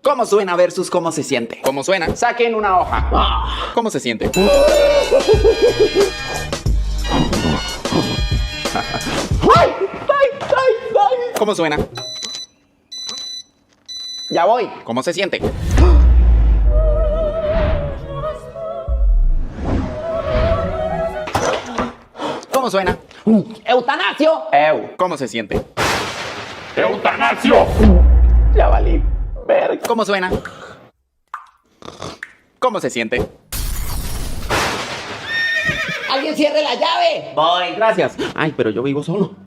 ¿Cómo suena versus cómo se siente? ¿Cómo suena? Saquen una hoja. ¿Cómo se siente? ¿Cómo suena? Ya voy. ¿Cómo se siente? ¿Cómo suena? ¡Eutanasio! ¿Cómo se siente? ¡Eutanasio! Ya valí. Verga. ¿Cómo suena? ¿Cómo se siente? ¡Alguien cierre la llave! Voy. Gracias. Ay, pero yo vivo solo.